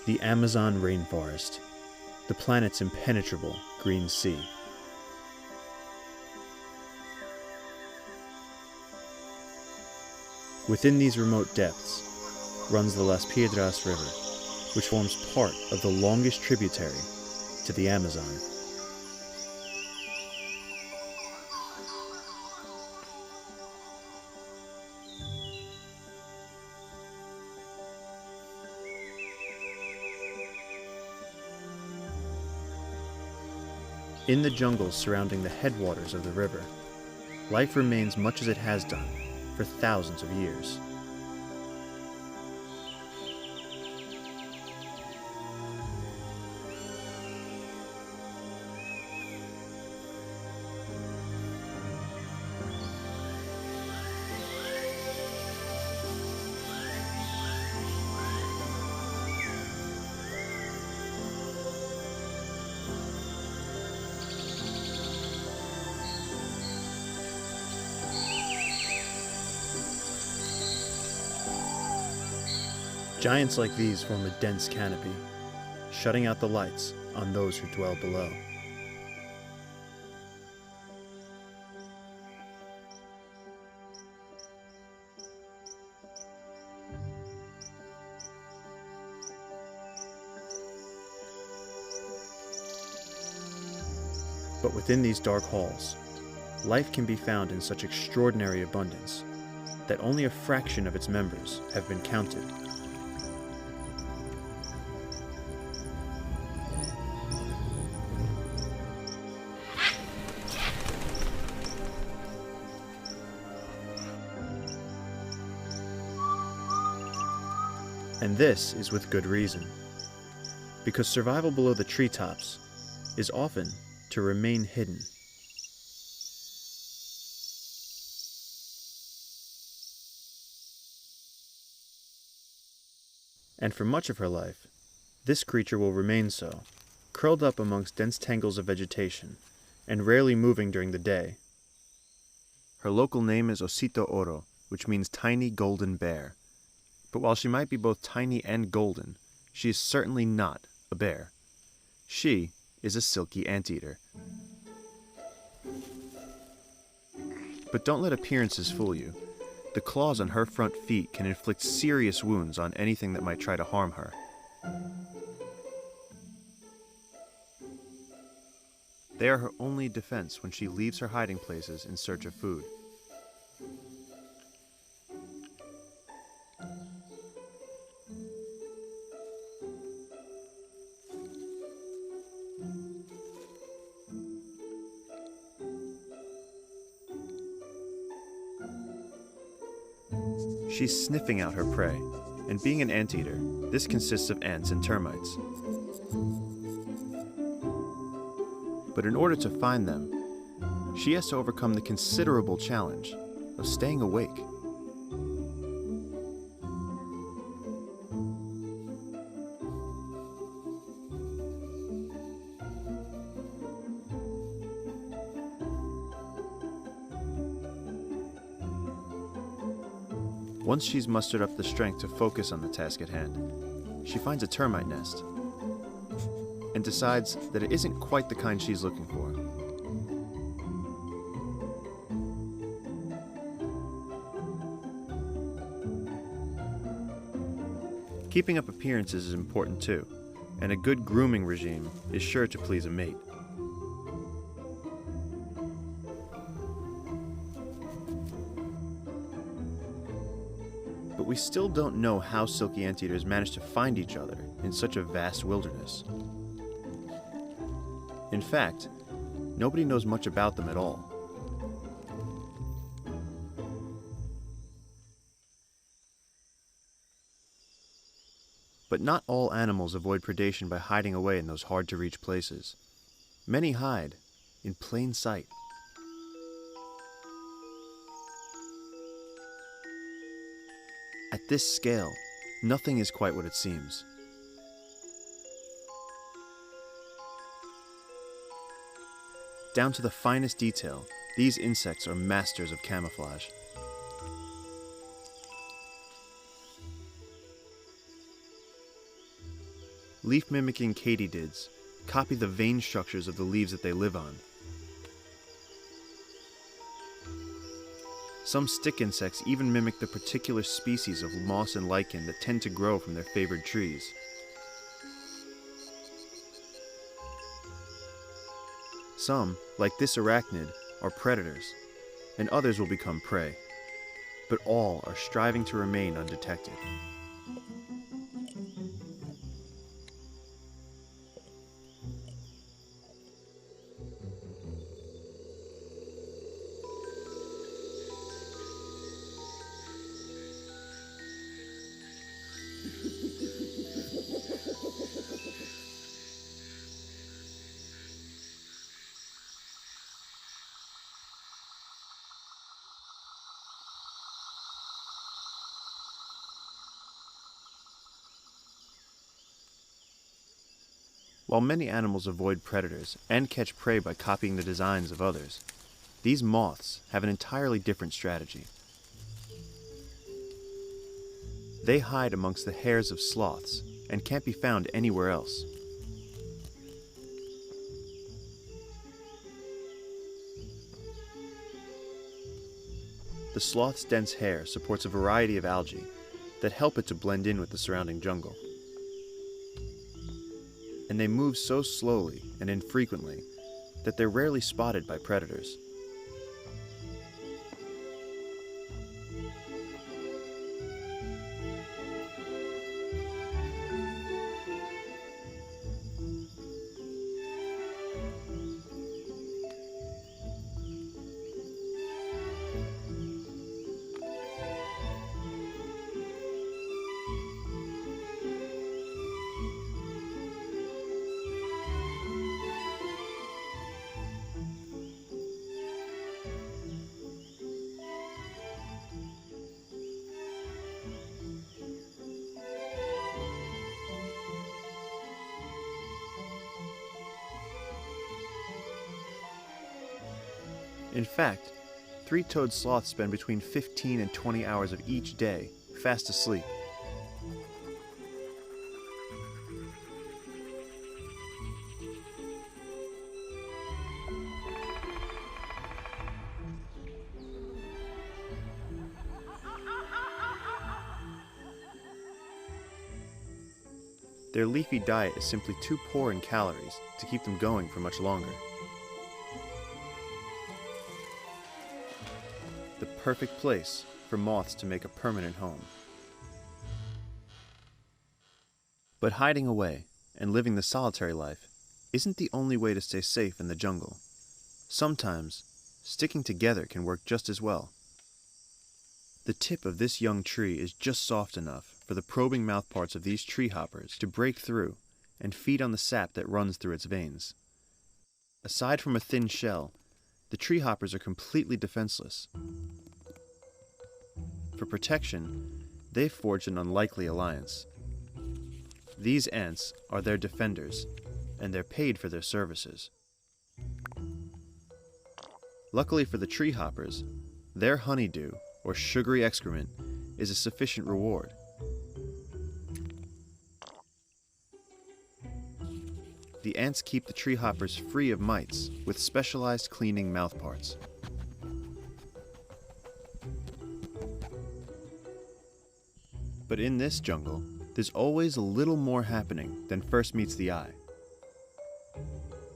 The Amazon rainforest, the planet's impenetrable green sea. Within these remote depths runs the Las Piedras River, which forms part of the longest tributary to the Amazon. In the jungles surrounding the headwaters of the river, life remains much as it has done for thousands of years. Giants like these form a dense canopy, shutting out the lights on those who dwell below. But within these dark halls, life can be found in such extraordinary abundance that only a fraction of its members have been counted. And this is with good reason, because survival below the treetops is often to remain hidden. And for much of her life, this creature will remain so, curled up amongst dense tangles of vegetation, and rarely moving during the day. Her local name is Osito Oro, which means tiny golden bear. But while she might be both tiny and golden, she is certainly not a bear. She is a silky anteater. But don't let appearances fool you. The claws on her front feet can inflict serious wounds on anything that might try to harm her. They are her only defense when she leaves her hiding places in search of food. She's sniffing out her prey, and being an anteater, this consists of ants and termites. But in order to find them, she has to overcome the considerable challenge of staying awake. Once she's mustered up the strength to focus on the task at hand, she finds a termite nest and decides that it isn't quite the kind she's looking for. Keeping up appearances is important too, and a good grooming regime is sure to please a mate. But we still don't know how silky anteaters manage to find each other in such a vast wilderness. In fact, nobody knows much about them at all. But not all animals avoid predation by hiding away in those hard-to-reach places. Many hide in plain sight. At this scale, nothing is quite what it seems. Down to the finest detail, these insects are masters of camouflage. Leaf-mimicking katydids copy the vein structures of the leaves that they live on. Some stick insects even mimic the particular species of moss and lichen that tend to grow from their favored trees. Some, like this arachnid, are predators, and others will become prey, but all are striving to remain undetected. While many animals avoid predators and catch prey by copying the designs of others, these moths have an entirely different strategy. They hide amongst the hairs of sloths and can't be found anywhere else. The sloth's dense hair supports a variety of algae that help it to blend in with the surrounding jungle. And they move so slowly and infrequently that they're rarely spotted by predators. In fact, three-toed sloths spend between 15 and 20 hours of each day fast asleep. Their leafy diet is simply too poor in calories to keep them going for much longer. The perfect place for moths to make a permanent home. But hiding away and living the solitary life isn't the only way to stay safe in the jungle. Sometimes, sticking together can work just as well. The tip of this young tree is just soft enough for the probing mouthparts of these tree hoppers to break through and feed on the sap that runs through its veins. Aside from a thin shell, the tree hoppers are completely defenseless. For protection, they've forged an unlikely alliance. These ants are their defenders, and they're paid for their services. Luckily for the tree hoppers, their honeydew, or sugary excrement, is a sufficient reward. The ants keep the tree hoppers free of mites with specialized cleaning mouthparts. But in this jungle, there's always a little more happening than first meets the eye.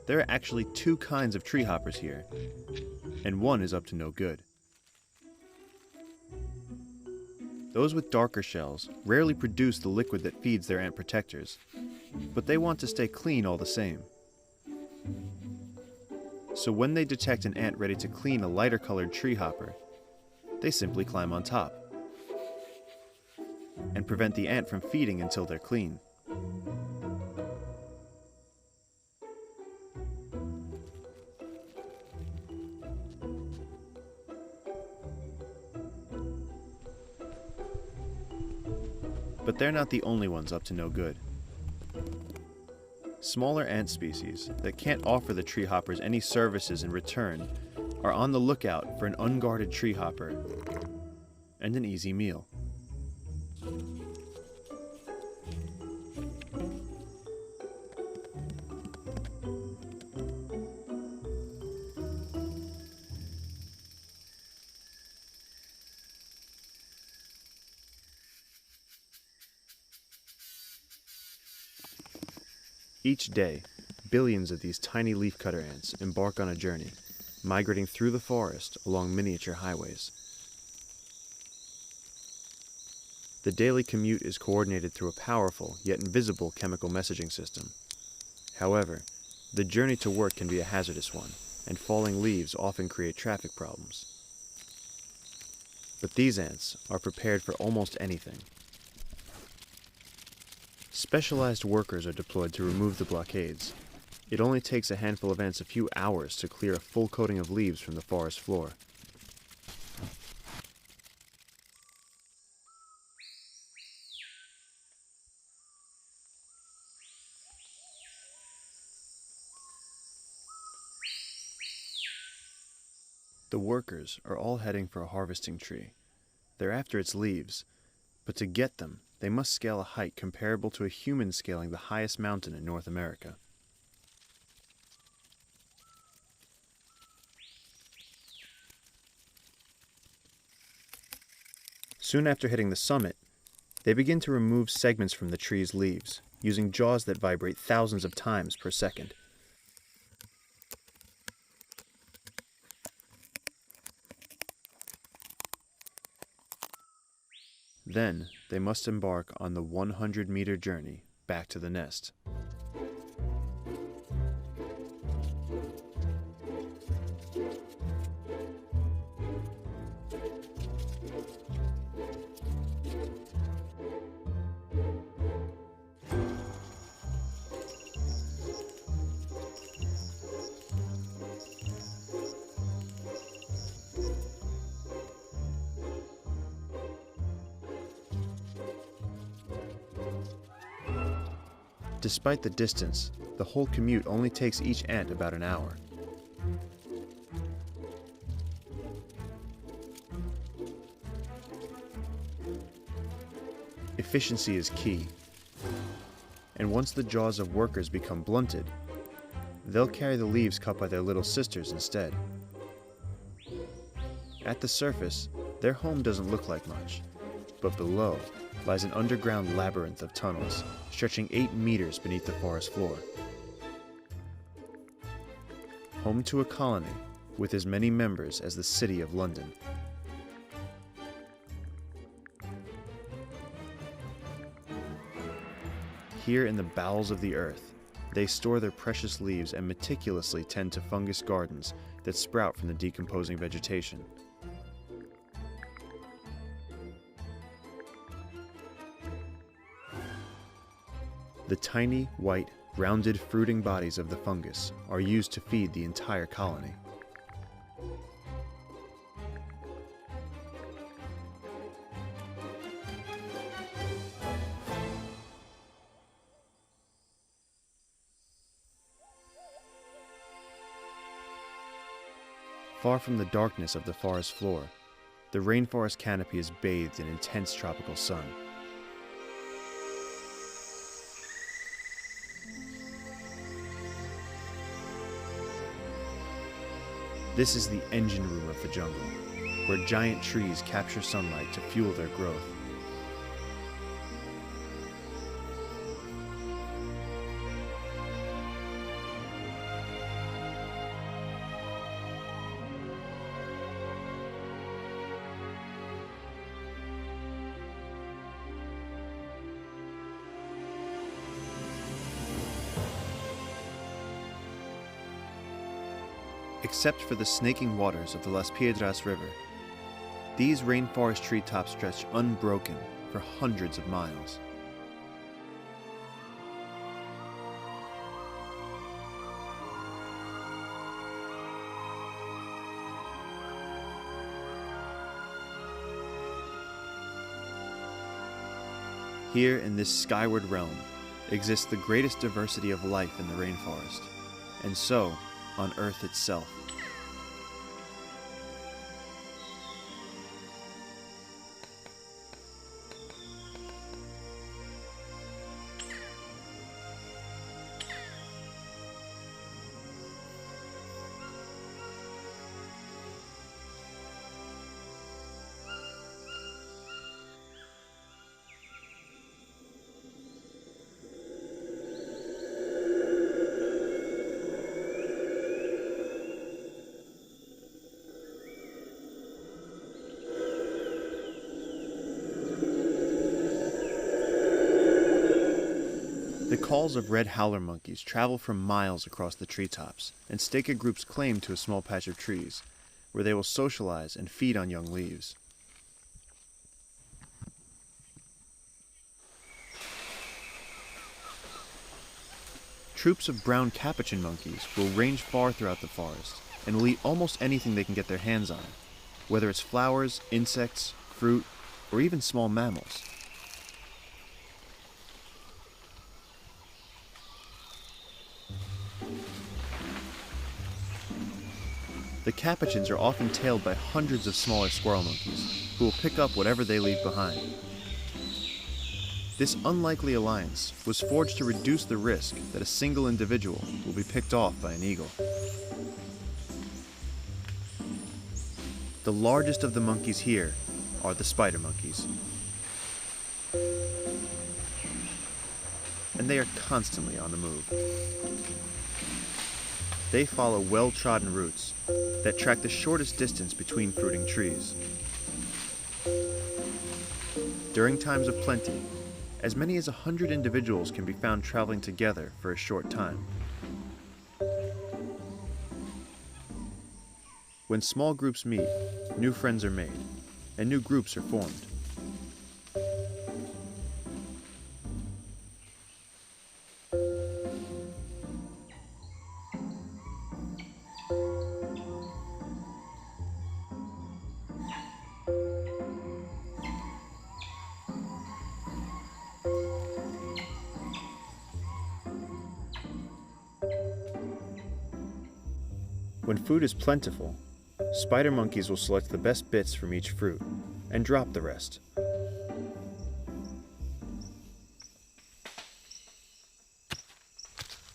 There are actually two kinds of tree hoppers here, and one is up to no good. Those with darker shells rarely produce the liquid that feeds their ant protectors, but they want to stay clean all the same. So when they detect an ant ready to clean a lighter colored tree hopper, they simply climb on top and prevent the ant from feeding until they're clean. But they're not the only ones up to no good. Smaller ant species that can't offer the tree hoppers any services in return are on the lookout for an unguarded tree hopper and an easy meal. Each day, billions of these tiny leafcutter ants embark on a journey, migrating through the forest along miniature highways. The daily commute is coordinated through a powerful yet invisible chemical messaging system. However, the journey to work can be a hazardous one, and falling leaves often create traffic problems. But these ants are prepared for almost anything. Specialized workers are deployed to remove the blockades. It only takes a handful of ants a few hours to clear a full coating of leaves from the forest floor. The workers are all heading for a harvesting tree. They're after its leaves, but to get them, they must scale a height comparable to a human scaling the highest mountain in North America. Soon after hitting the summit, they begin to remove segments from the tree's leaves, using jaws that vibrate thousands of times per second. Then, they must embark on the 100-meter journey back to the nest. Despite the distance, the whole commute only takes each ant about an hour. Efficiency is key, and once the jaws of workers become blunted, they'll carry the leaves cut by their little sisters instead. At the surface, their home doesn't look like much, but below lies an underground labyrinth of tunnels stretching 8 meters beneath the forest floor. Home to a colony with as many members as the City of London. Here in the bowels of the earth, they store their precious leaves and meticulously tend to fungus gardens that sprout from the decomposing vegetation. The tiny, white, rounded fruiting bodies of the fungus are used to feed the entire colony. Far from the darkness of the forest floor, the rainforest canopy is bathed in intense tropical sun. This is the engine room of the jungle, where giant trees capture sunlight to fuel their growth. Except for the snaking waters of the Las Piedras River, these rainforest treetops stretch unbroken for hundreds of miles. Here in this skyward realm exists the greatest diversity of life in the rainforest, and so on Earth itself. The calls of red howler monkeys travel for miles across the treetops and stake a group's claim to a small patch of trees, where they will socialize and feed on young leaves. Troops of brown capuchin monkeys will range far throughout the forest and will eat almost anything they can get their hands on, whether it's flowers, insects, fruit, or even small mammals. The capuchins are often tailed by hundreds of smaller squirrel monkeys, who will pick up whatever they leave behind. This unlikely alliance was forged to reduce the risk that a single individual will be picked off by an eagle. The largest of the monkeys here are the spider monkeys. And they are constantly on the move. They follow well-trodden routes that track the shortest distance between fruiting trees. During times of plenty, as many as 100 individuals can be found traveling together for a short time. When small groups meet, new friends are made, and new groups are formed. When food is plentiful, spider monkeys will select the best bits from each fruit and drop the rest.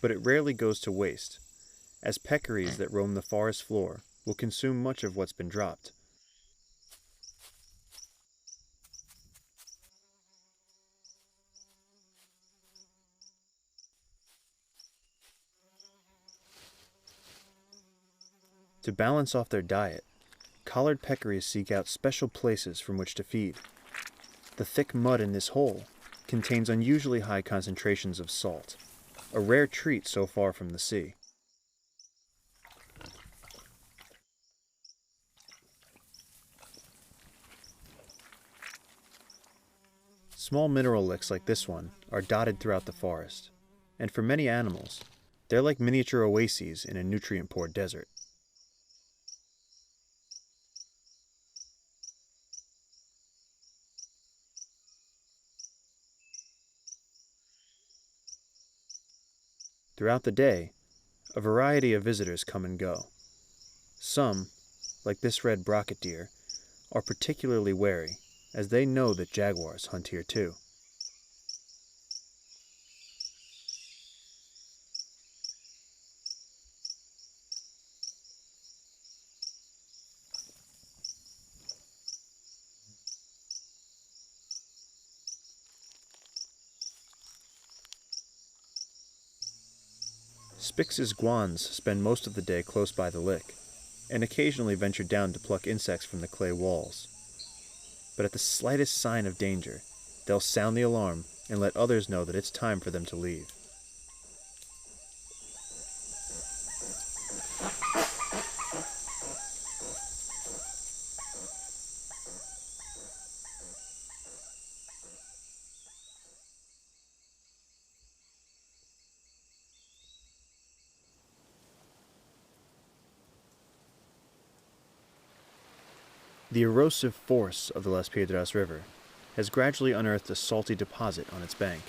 But it rarely goes to waste, as peccaries that roam the forest floor will consume much of what's been dropped. To balance off their diet, collared peccaries seek out special places from which to feed. The thick mud in this hole contains unusually high concentrations of salt, a rare treat so far from the sea. Small mineral licks like this one are dotted throughout the forest, and for many animals, they're like miniature oases in a nutrient-poor desert. Throughout the day, a variety of visitors come and go. Some, like this red brocket deer, are particularly wary, as they know that jaguars hunt here too. Spix's guans spend most of the day close by the lick, and occasionally venture down to pluck insects from the clay walls. But at the slightest sign of danger, they'll sound the alarm and let others know that it's time for them to leave. The erosive force of the Las Piedras River has gradually unearthed a salty deposit on its bank.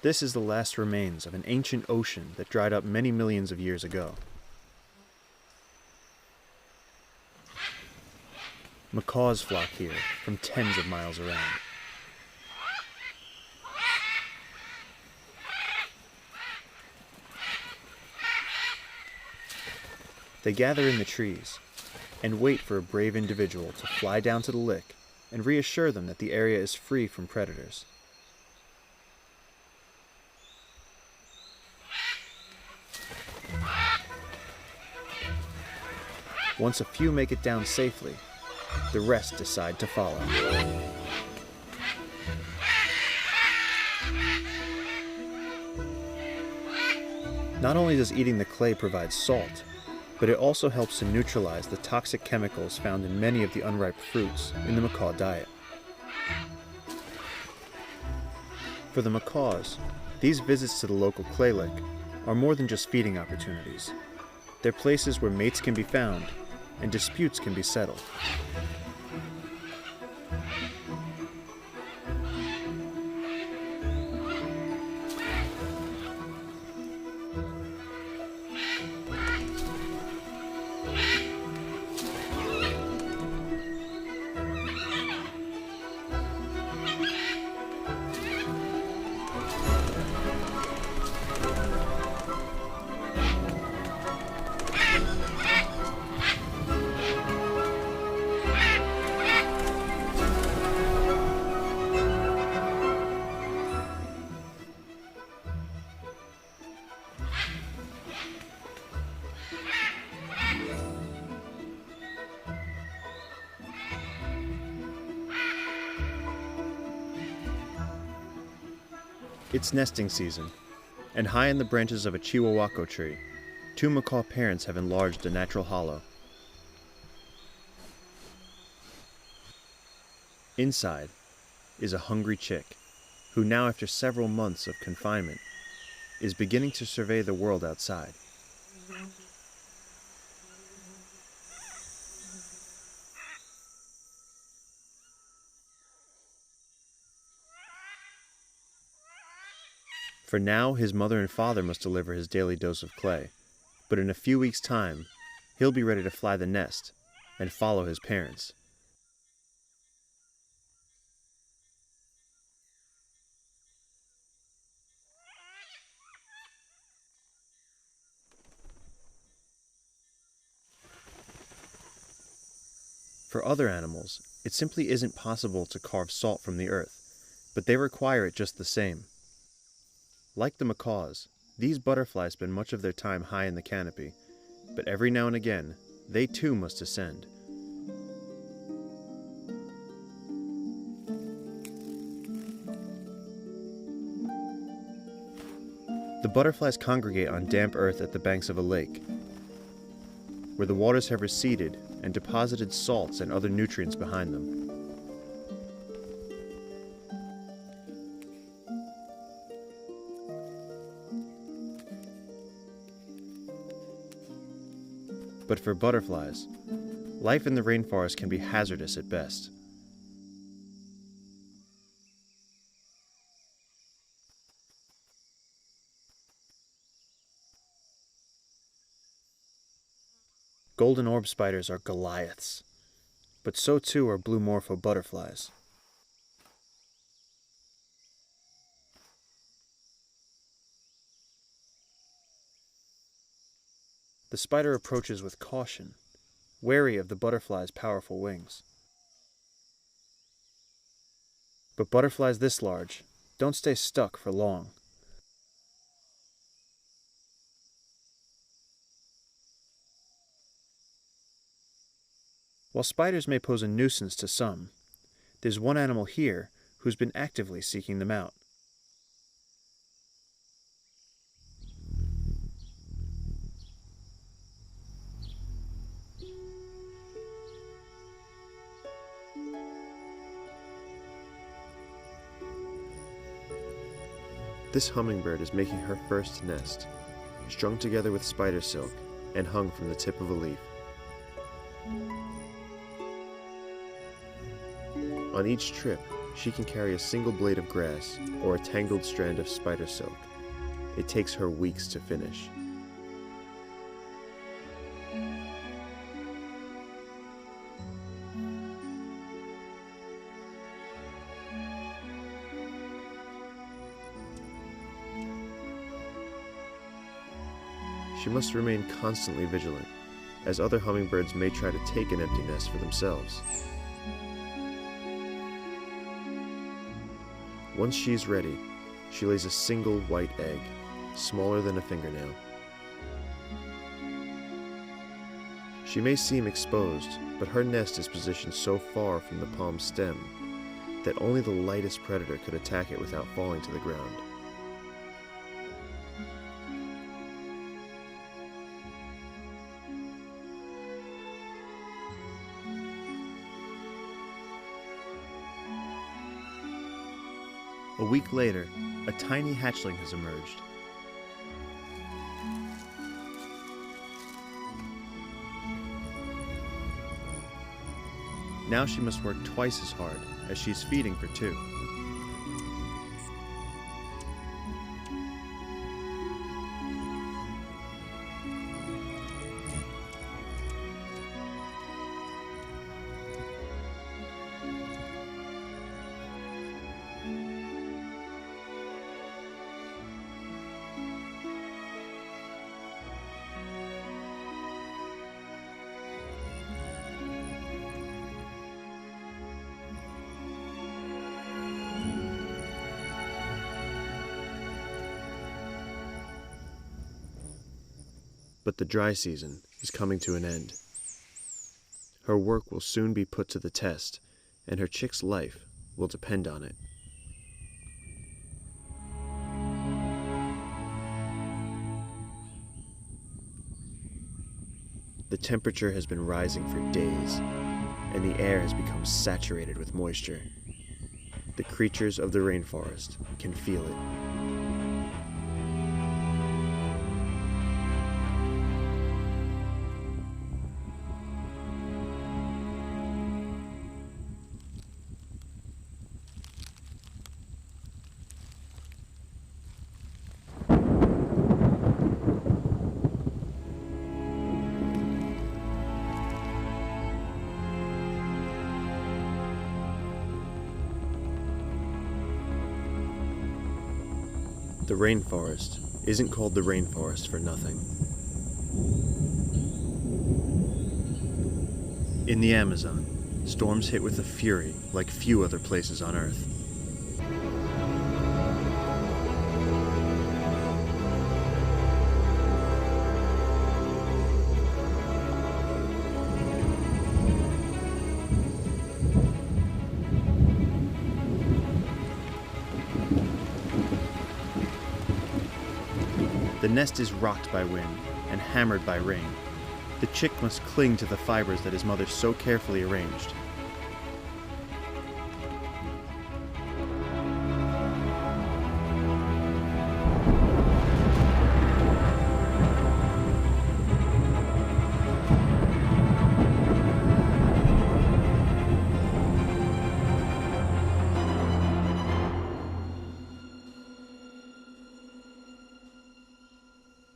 This is the last remains of an ancient ocean that dried up many millions of years ago. Macaws flock here from tens of miles around. They gather in the trees and wait for a brave individual to fly down to the lick and reassure them that the area is free from predators. Once a few make it down safely, the rest decide to follow. Not only does eating the clay provide salt, but it also helps to neutralize the toxic chemicals found in many of the unripe fruits in the macaw diet. For the macaws, these visits to the local clay lake are more than just feeding opportunities. They're places where mates can be found and disputes can be settled. It's nesting season, and high in the branches of a chihuahuaco tree, two macaw parents have enlarged a natural hollow. Inside is a hungry chick, who now after several months of confinement, is beginning to survey the world outside. For now, his mother and father must deliver his daily dose of clay, but in a few weeks' time, he'll be ready to fly the nest and follow his parents. For other animals, it simply isn't possible to carve salt from the earth, but they require it just the same. Like the macaws, these butterflies spend much of their time high in the canopy, but every now and again, they too must descend. The butterflies congregate on damp earth at the banks of a lake, where the waters have receded and deposited salts and other nutrients behind them. But for butterflies, life in the rainforest can be hazardous at best. Golden orb spiders are Goliaths, but so too are blue morpho butterflies. The spider approaches with caution, wary of the butterfly's powerful wings. But butterflies this large don't stay stuck for long. While spiders may pose a nuisance to some, there's one animal here who's been actively seeking them out. This hummingbird is making her first nest, strung together with spider silk and hung from the tip of a leaf. On each trip, she can carry a single blade of grass or a tangled strand of spider silk. It takes her weeks to finish. She must remain constantly vigilant, as other hummingbirds may try to take an empty nest for themselves. Once she's ready, she lays a single white egg, smaller than a fingernail. She may seem exposed, but her nest is positioned so far from the palm stem that only the lightest predator could attack it without falling to the ground. week later, a tiny hatchling has emerged. Now she must work twice as hard, as she's feeding for two. But the dry season is coming to an end. Her work will soon be put to the test, and her chick's life will depend on it. The temperature has been rising for days, and the air has become saturated with moisture. The creatures of the rainforest can feel it. The rainforest isn't called the rainforest for nothing. In the Amazon, storms hit with a fury like few other places on Earth. The nest is rocked by wind and hammered by rain. The chick must cling to the fibers that his mother so carefully arranged.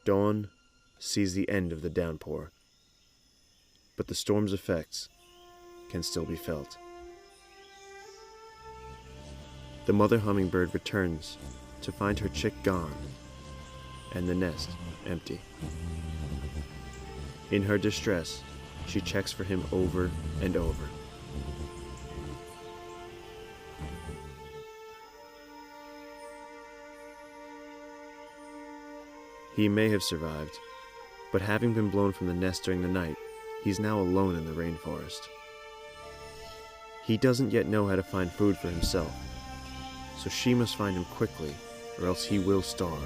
Dawn sees the end of the downpour, but the storm's effects can still be felt. The mother hummingbird returns to find her chick gone and the nest empty. In her distress, she checks for him over and over. He may have survived, but having been blown from the nest during the night, he's now alone in the rainforest. He doesn't yet know how to find food for himself, so she must find him quickly, or else he will starve.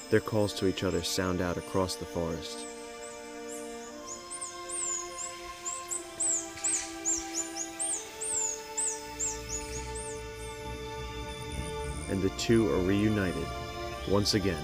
Their calls to each other sound out across the forest. And the two are reunited once again.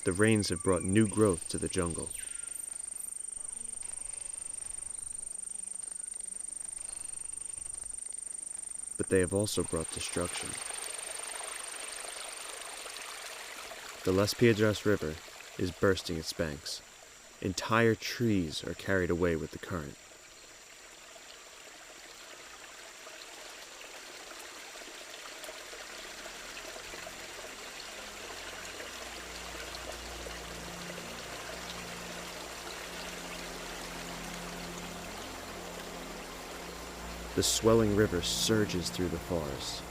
the rains have brought new growth to the jungle. But they have also brought destruction. The Las Piedras River is bursting its banks. Entire trees are carried away with the current. The swelling river surges through the forest.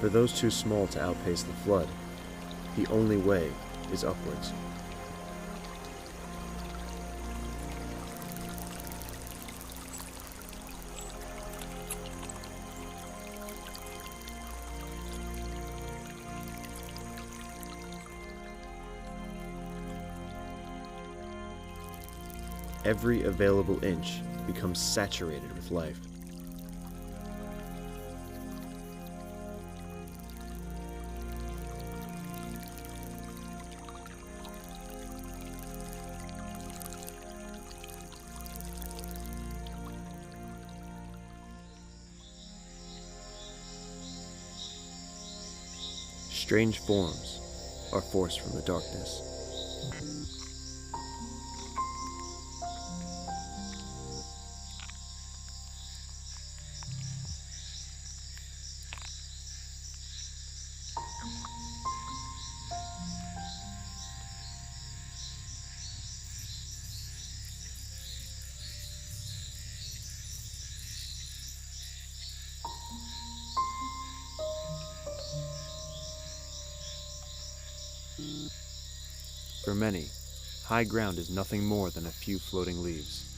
For those too small to outpace the flood, the only way is upwards. Every available inch becomes saturated with life. Strange forms are forced from the darkness. For many, high ground is nothing more than a few floating leaves.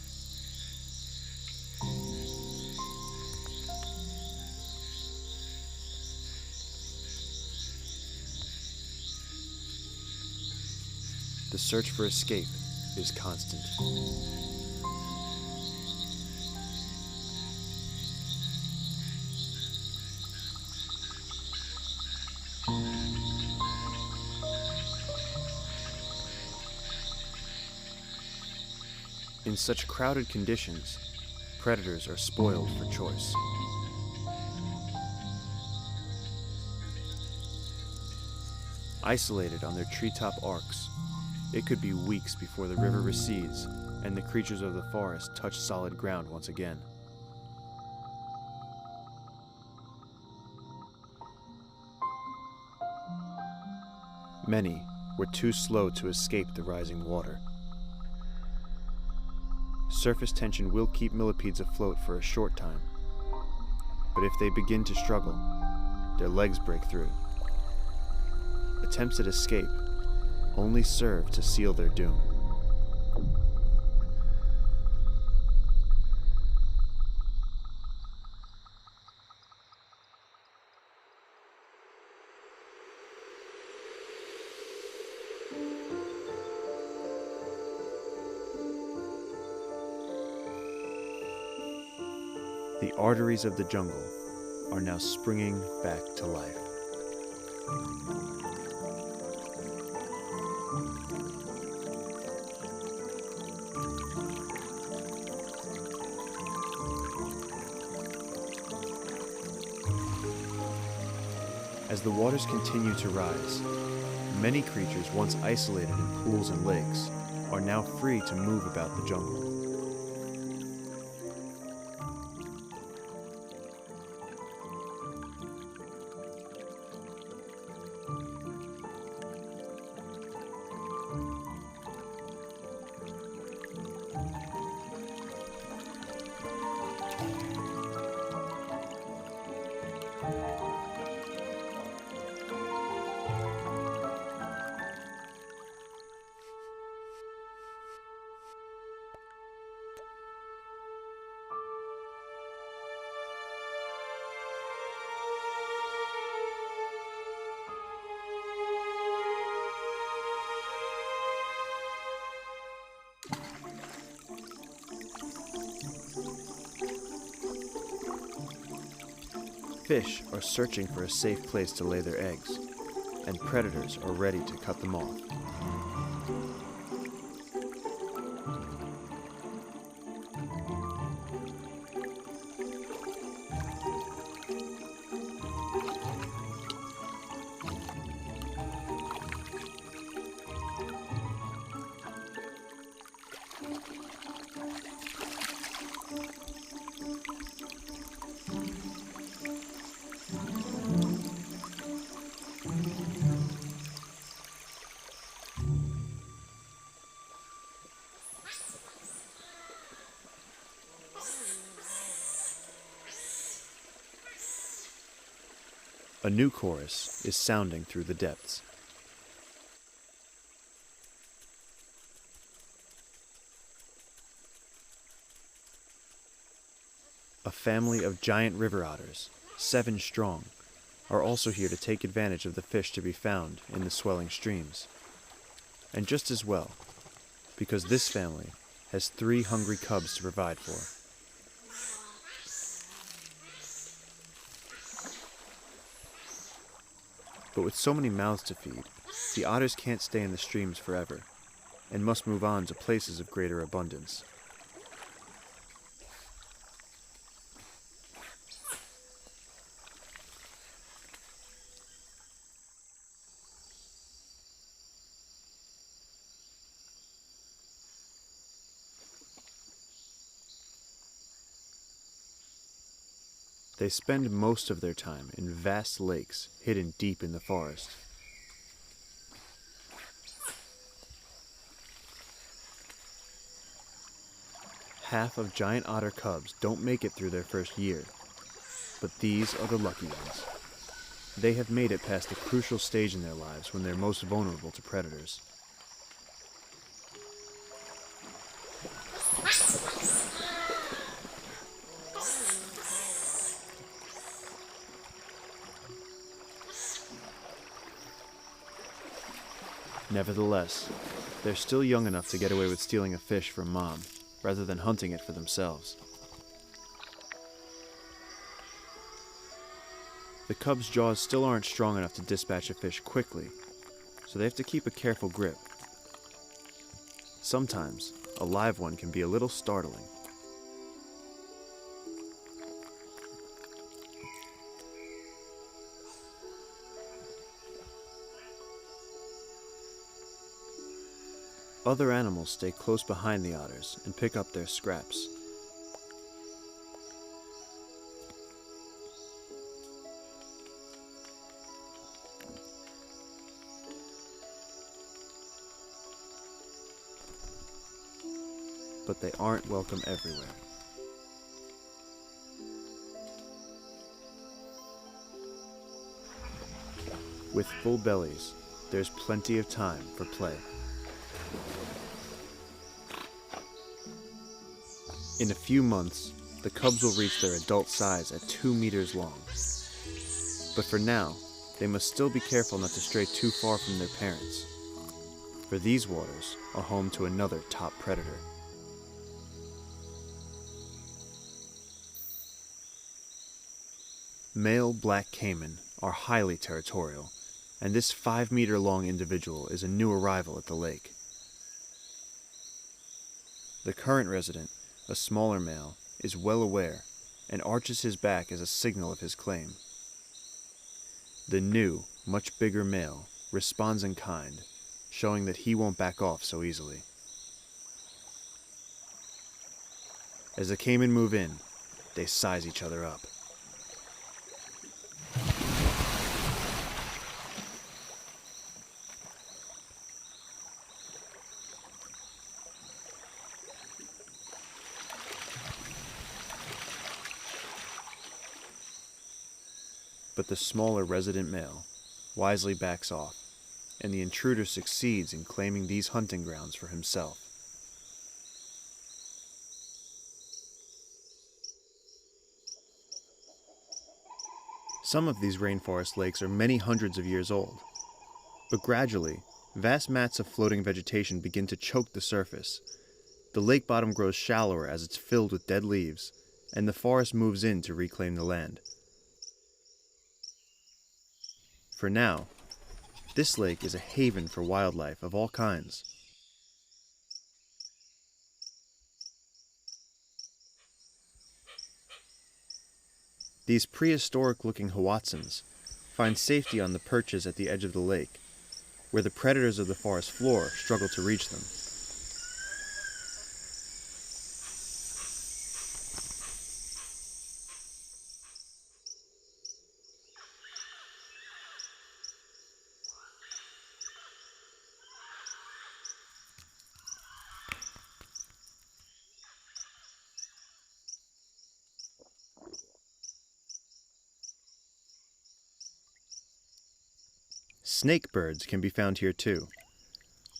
The search for escape is constant. In such crowded conditions, predators are spoiled for choice. Isolated on their treetop arcs, it could be weeks before the river recedes and the creatures of the forest touch solid ground once again. Many were too slow to escape the rising water. Surface tension will keep millipedes afloat for a short time, but if they begin to struggle, their legs break through. Attempts at escape only serve to seal their doom. The arteries of the jungle are now springing back to life. As the waters continue to rise, many creatures once isolated in pools and lakes are now free to move about the jungle. Fish are searching for a safe place to lay their eggs, and predators are ready to cut them off. A new chorus is sounding through the depths. A family of giant river otters, 7 strong, are also here to take advantage of the fish to be found in the swelling streams. And just as well, because this family has 3 hungry cubs to provide for. But with so many mouths to feed, the otters can't stay in the streams forever, and must move on to places of greater abundance. They spend most of their time in vast lakes hidden deep in the forest. Half of giant otter cubs don't make it through their first year, but these are the lucky ones. They have made it past the crucial stage in their lives when they're most vulnerable to predators. Nevertheless, they're still young enough to get away with stealing a fish from Mom, rather than hunting it for themselves. The cubs' jaws still aren't strong enough to dispatch a fish quickly, so they have to keep a careful grip. Sometimes, a live one can be a little startling. Other animals stay close behind the otters and pick up their scraps. But they aren't welcome everywhere. With full bellies, there's plenty of time for play. In a few months, the cubs will reach their adult size at 2 meters long. But for now, they must still be careful not to stray too far from their parents, for these waters are home to another top predator. Male black caiman are highly territorial, and this 5-meter-long individual is a new arrival at the lake. The current resident, a smaller male, is well aware and arches his back as a signal of his claim. The new, much bigger male responds in kind, showing that he won't back off so easily. As the caiman move in, they size each other up. But the smaller resident male wisely backs off, and the intruder succeeds in claiming these hunting grounds for himself. Some of these rainforest lakes are many hundreds of years old, but gradually, vast mats of floating vegetation begin to choke the surface. The lake bottom grows shallower as it's filled with dead leaves, and the forest moves in to reclaim the land. For now, this lake is a haven for wildlife of all kinds. These prehistoric-looking hoatzins find safety on the perches at the edge of the lake, where the predators of the forest floor struggle to reach them. Snakebirds can be found here too.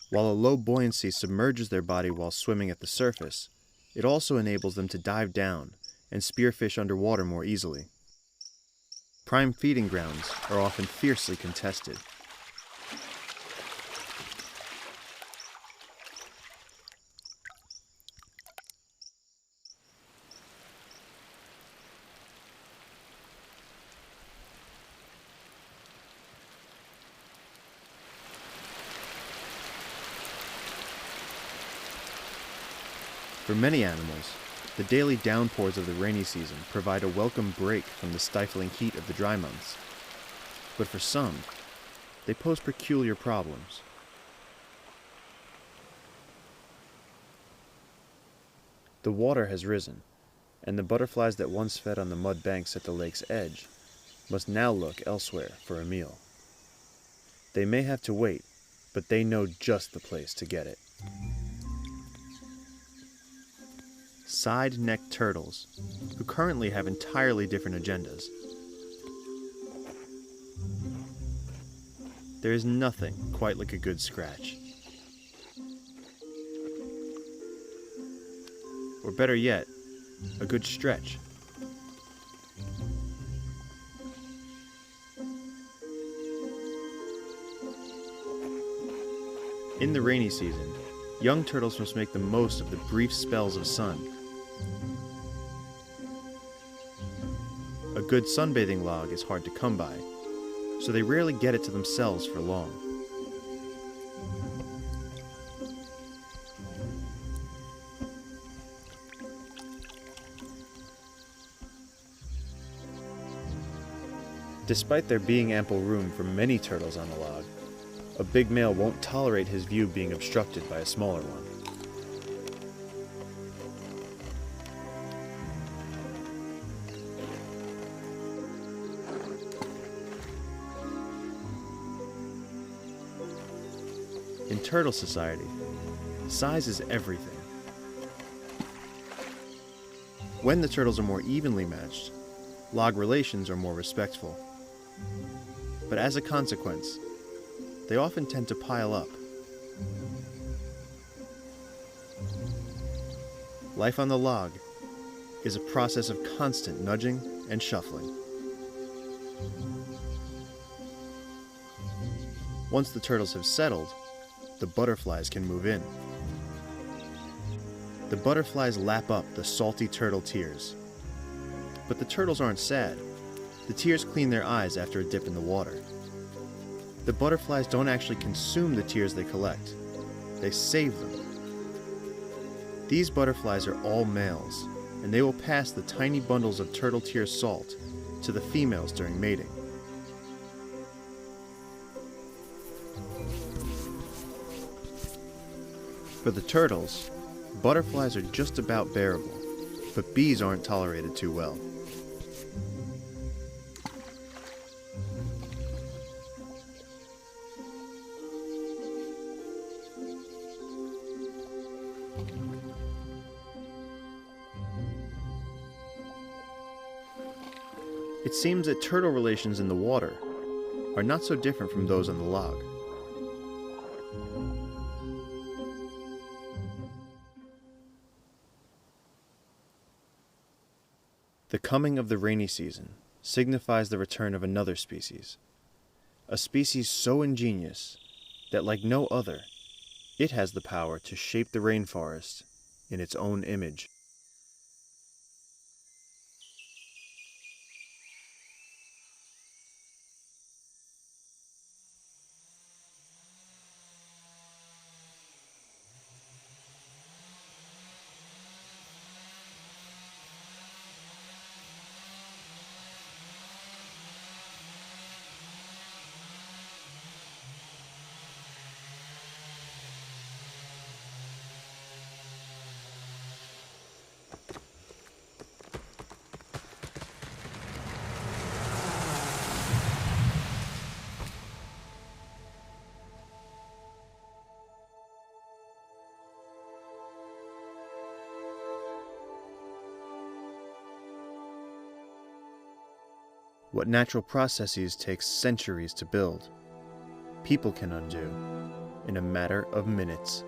While a low buoyancy submerges their body while swimming at the surface, it also enables them to dive down and spearfish underwater more easily. Prime feeding grounds are often fiercely contested. For many animals, the daily downpours of the rainy season provide a welcome break from the stifling heat of the dry months. But for some, they pose peculiar problems. The water has risen, and the butterflies that once fed on the mud banks at the lake's edge must now look elsewhere for a meal. They may have to wait, but they know just the place to get it. Side-necked turtles, who currently have entirely different agendas. There is nothing quite like a good scratch. Or better yet, a good stretch. In the rainy season, young turtles must make the most of the brief spells of sun. A good sunbathing log is hard to come by, so they rarely get it to themselves for long. Despite there being ample room for many turtles on the log, a big male won't tolerate his view being obstructed by a smaller one. In turtle society, size is everything. When the turtles are more evenly matched, log relations are more respectful. But as a consequence, they often tend to pile up. Life on the log is a process of constant nudging and shuffling. Once the turtles have settled, the butterflies can move in. The butterflies lap up the salty turtle tears. But the turtles aren't sad. The tears clean their eyes after a dip in the water. The butterflies don't actually consume the tears they collect. They save them. These butterflies are all males, and they will pass the tiny bundles of turtle tear salt to the females during mating. For the turtles, butterflies are just about bearable, but bees aren't tolerated too well. It seems that turtle relations in the water are not so different from those on the log. The coming of the rainy season signifies the return of another species. A species so ingenious that, like no other, it has the power to shape the rainforest in its own image. What natural processes take centuries to build, people can undo in a matter of minutes.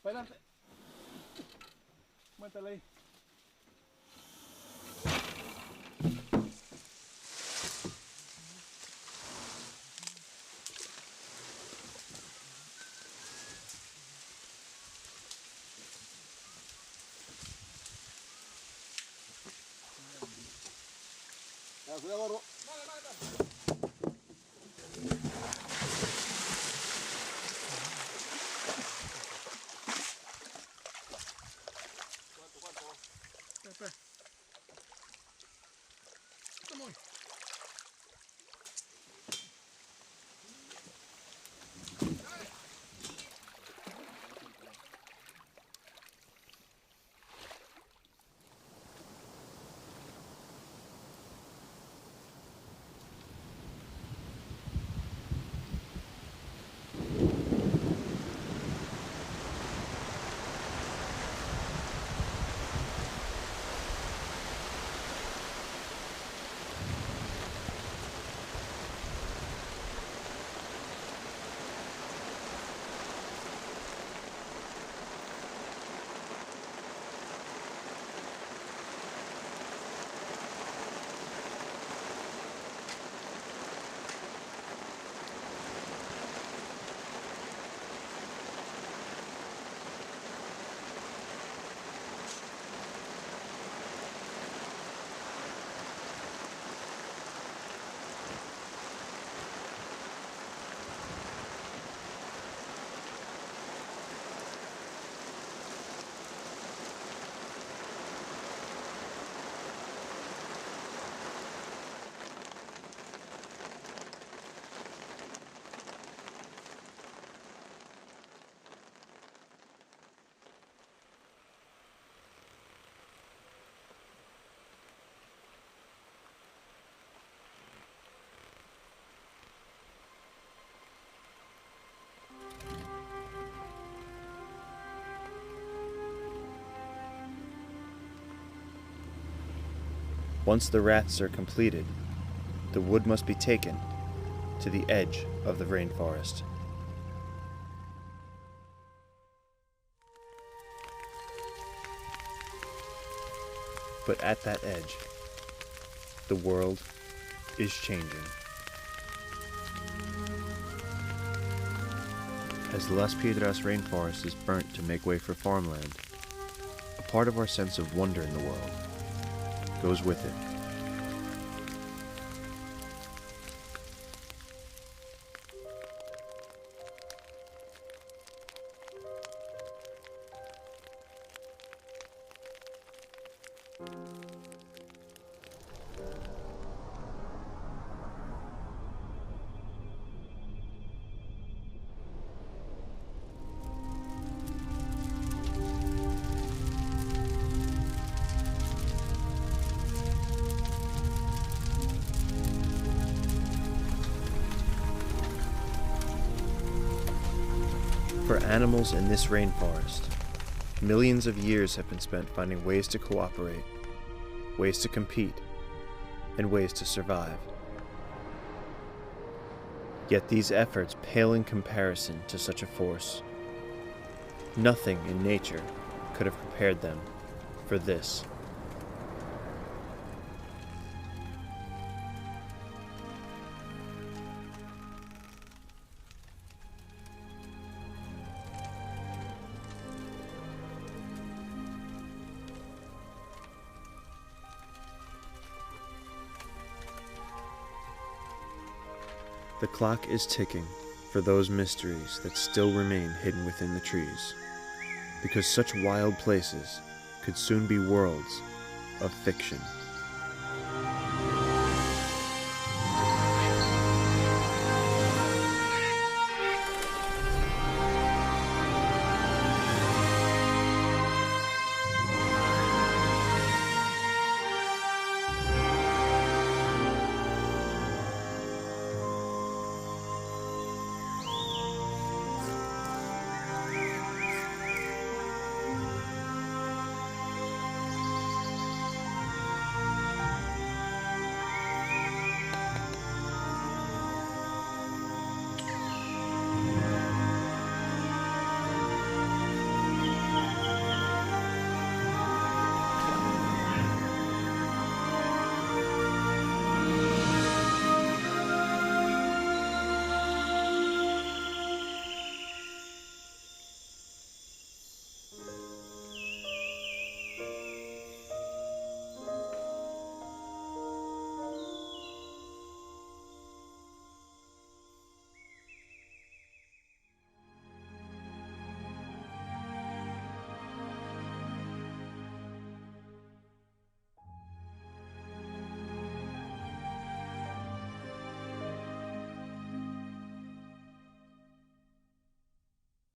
Adelante. Métele ahí. Cuidado, gordo. Espera. Vamos. Once the rafts are completed, the wood must be taken to the edge of the rainforest. But at that edge, the world is changing. As the Las Piedras rainforest is burnt to make way for farmland, a part of our sense of wonder in the world goes with it. For animals in this rainforest, millions of years have been spent finding ways to cooperate, ways to compete, and ways to survive. Yet these efforts pale in comparison to such a force. Nothing in nature could have prepared them for this. The clock is ticking for those mysteries that still remain hidden within the trees, because such wild places could soon be worlds of fiction.